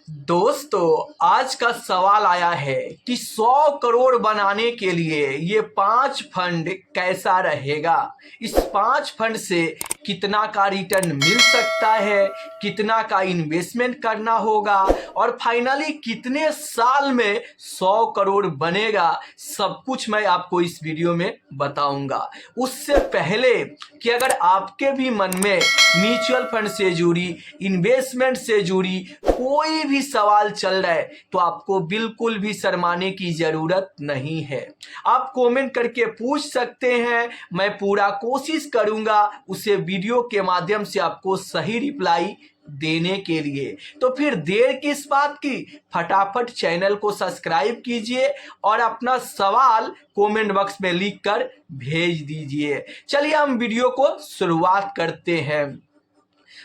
दोस्तों, आज का सवाल आया है कि 100 करोड़ बनाने के लिए ये 5 फंड कैसा रहेगा। इस 5 फंड से कितना का रिटर्न मिल सकता है, कितना का इन्वेस्टमेंट करना होगा और फाइनली कितने साल में 100 करोड़ बनेगा, सब कुछ मैं आपको इस वीडियो में बताऊंगा। उससे पहले कि अगर आपके भी मन में म्यूचुअल फंड से जुड़ी, इन्वेस्टमेंट से जुड़ी कोई भी सवाल चल रहा है तो आपको बिल्कुल भी शर्माने की जरूरत नहीं है। आप कमेंट करके पूछ सकते हैं, मैं पूरा कोशिश करूंगा उसे वीडियो के माध्यम से आपको सही रिप्लाई देने के लिए। तो फिर देर किस बात की, फटाफट चैनल को सब्सक्राइब कीजिए और अपना सवाल कमेंट बॉक्स में लिखकर भेज दीजिए। चलिए हम वीडियो को शुरुआत करते हैं।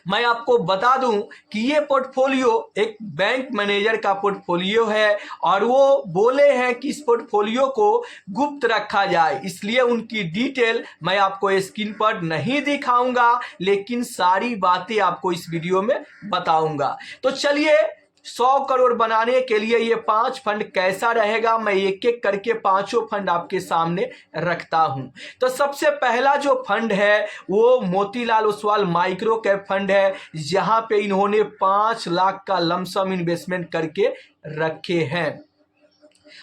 मैं आपको बता दूं कि ये पोर्टफोलियो एक बैंक मैनेजर का पोर्टफोलियो है और वो बोले हैं कि इस पोर्टफोलियो को गुप्त रखा जाए, इसलिए उनकी डिटेल मैं आपको स्क्रीन पर नहीं दिखाऊंगा, लेकिन सारी बातें आपको इस वीडियो में बताऊंगा। तो चलिए, 100 करोड़ बनाने के लिए ये 5 फंड कैसा रहेगा, मैं एक एक करके पांचों फंड आपके सामने रखता हूं। तो सबसे पहला जो फंड है वो Motilal Oswal micro cap fund है, जहां पे इन्होंने 5 लाख का लमसम इन्वेस्टमेंट करके रखे हैं।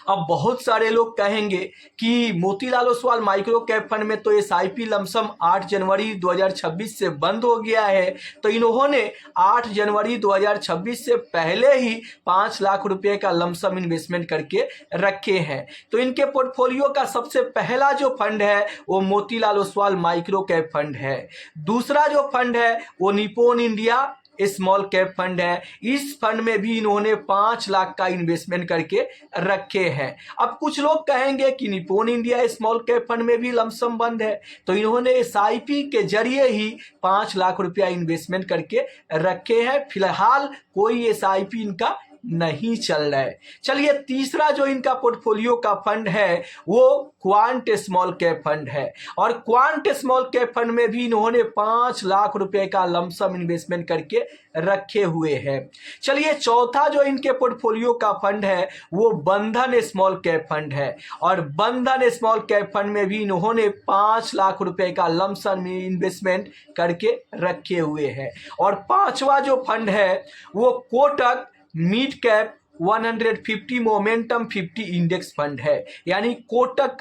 अब बहुत सारे लोग कहेंगे कि Motilal Oswal micro cap fund में तो एसआईपी लमसम 8 जनवरी 2026 से बंद हो गया है, तो इन्होंने 8 जनवरी 2026 से पहले ही 5 लाख रुपए का लमसम इन्वेस्टमेंट करके रखे हैं। तो इनके पोर्टफोलियो का सबसे पहला जो फंड है वो Motilal Oswal micro cap fund है। दूसरा जो फंड है वो Nippon India small cap fund है। इस फंड में भी इन्होंने 5 लाख का इन्वेस्टमेंट करके रखे हैं। अब कुछ लोग कहेंगे कि Nippon India small cap fund में भी लमसम बंद है, तो इन्होंने एसआईपी के जरिए ही 5 लाख रुपया इन्वेस्टमेंट करके रखे हैं। फिलहाल कोई एसआईपी इनका नहीं चल रहा है। चलिए, तीसरा जो इनका पोर्टफोलियो का फंड है वो क्वांट स्मॉल कैप फंड है और क्वांट स्मॉल कैप फंड में भी इन्होंने 5 लाख रुपए का लमसम इन्वेस्टमेंट करके रखे हुए हैं। चलिए, चौथा जो इनके पोर्टफोलियो का फंड है वो बंधन स्मॉल कैप फंड है और बंधन स्मॉल कैप फंड में भी इन्होंने 5 लाख रुपए का लमसम इन्वेस्टमेंट करके रखे हुए हैं। और पांचवा जो फंड है वो Kotak mid cap 150 momentum 50 index fund है, यानी कोटक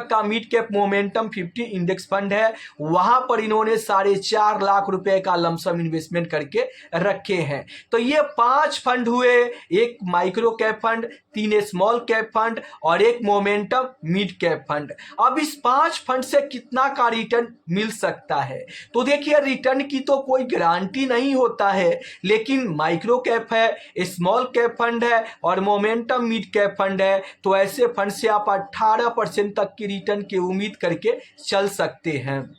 का mid cap momentum 50 index fund है। वहां पर इन्होंने 4.5 लाख रुपए का लमसम इन्वेस्टमेंट करके रखे हैं। तो ये 5 फंड हुए, एक micro cap fund, 3 small cap fund और एक मोमेंटम मिड कैप फंड। अब इस 5 फंड से कितना का रिटर्न मिल सकता है, तो देखिए, रिटर्न की तो कोई गारंटी नहीं होता है, लेकिन माइक्रो कैप है, स्मॉल कैप फंड है और मोमेंटम मिड कैप फंड है, तो ऐसे फंड से आप 18% तक की रिटर्न की उम्मीद करके चल सकते हैं।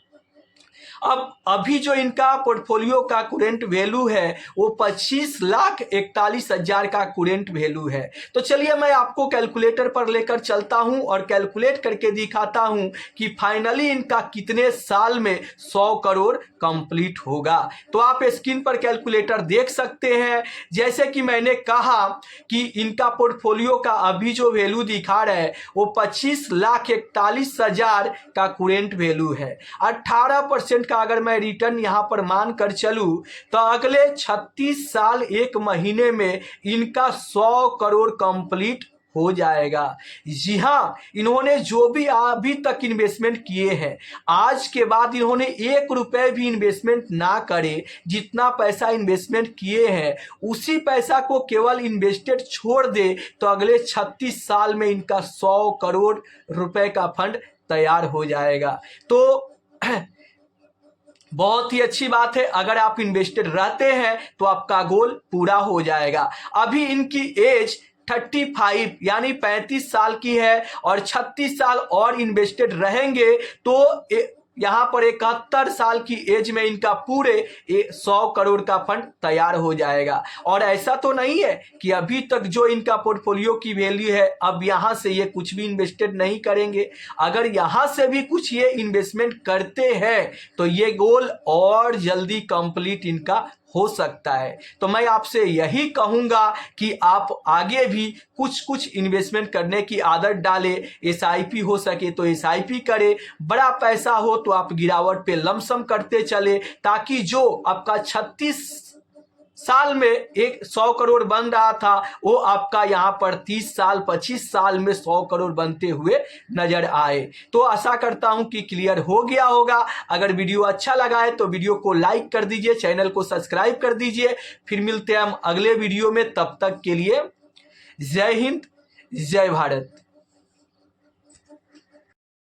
अब अभी जो इनका पोर्टफोलियो का कुरेंट वैल्यू है वो 25,41,000 का कुरेंट वैल्यू है। तो चलिए, मैं आपको कैलकुलेटर पर लेकर चलता हूं और कैलकुलेट करके दिखाता हूं कि फाइनली इनका कितने साल में 100 करोड़ कंप्लीट होगा। तो आप स्क्रीन पर कैलकुलेटर देख सकते हैं। जैसे कि मैंने कहा कि इनका पोर्टफोलियो का अभी जो वैल्यू दिखा रहा है वो 25,41,000 का कुरेंट वैल्यू है। 18% का अगर मैं रिटर्न यहां पर मान कर चलूं तो अगले 36 साल 1 महीने में इनका 100 करोड़ कंप्लीट हो जाएगा। जी हां, इन्होंने जो भी अभी तक इन्वेस्टमेंट किए हैं, आज के बाद इन्होंने 1 रुपए भी इन्वेस्टमेंट ना करे, जितना पैसा इन्वेस्टमेंट किए हैं उसी पैसा को केवल इन्वेस्टेड छोड़ दे, तो अगले 36 साल में इनका 100 करोड़ रुपए का फंड तैयार हो जाएगा। तो बहुत ही अच्छी बात है, अगर आप इन्वेस्टेड रहते हैं तो आपका गोल पूरा हो जाएगा। अभी इनकी एज 35 यानी 35 साल की है और 36 साल और इन्वेस्टेड रहेंगे तो यहां पर 71 साल की एज में इनका पूरे 100 करोड़ का फंड तैयार हो जाएगा। और ऐसा तो नहीं है कि अभी तक जो इनका पोर्टफोलियो की वैल्यू है अब यहां से ये कुछ भी इन्वेस्टेड नहीं करेंगे। अगर यहां से भी कुछ ये इन्वेस्टमेंट करते हैं तो ये गोल और जल्दी कंप्लीट इनका हो सकता है। तो मैं आपसे यही कहूँगा कि आप आगे भी कुछ कुछ इन्वेस्टमेंट करने की आदत डालें। एसआईपी हो सके तो एसआईपी करें, बड़ा पैसा हो तो आप गिरावट पे लमसम करते चले, ताकि जो आपका 36 साल में 100 करोड़ बन रहा था वो आपका यहाँ पर 30 साल 25 साल में 100 करोड़ बनते हुए नजर आए। तो आशा करता हूं कि क्लियर हो गया होगा। अगर वीडियो अच्छा लगा है तो वीडियो को लाइक कर दीजिए, चैनल को सब्सक्राइब कर दीजिए। फिर मिलते हैं हम अगले वीडियो में, तब तक के लिए जय हिंद, जय भारत।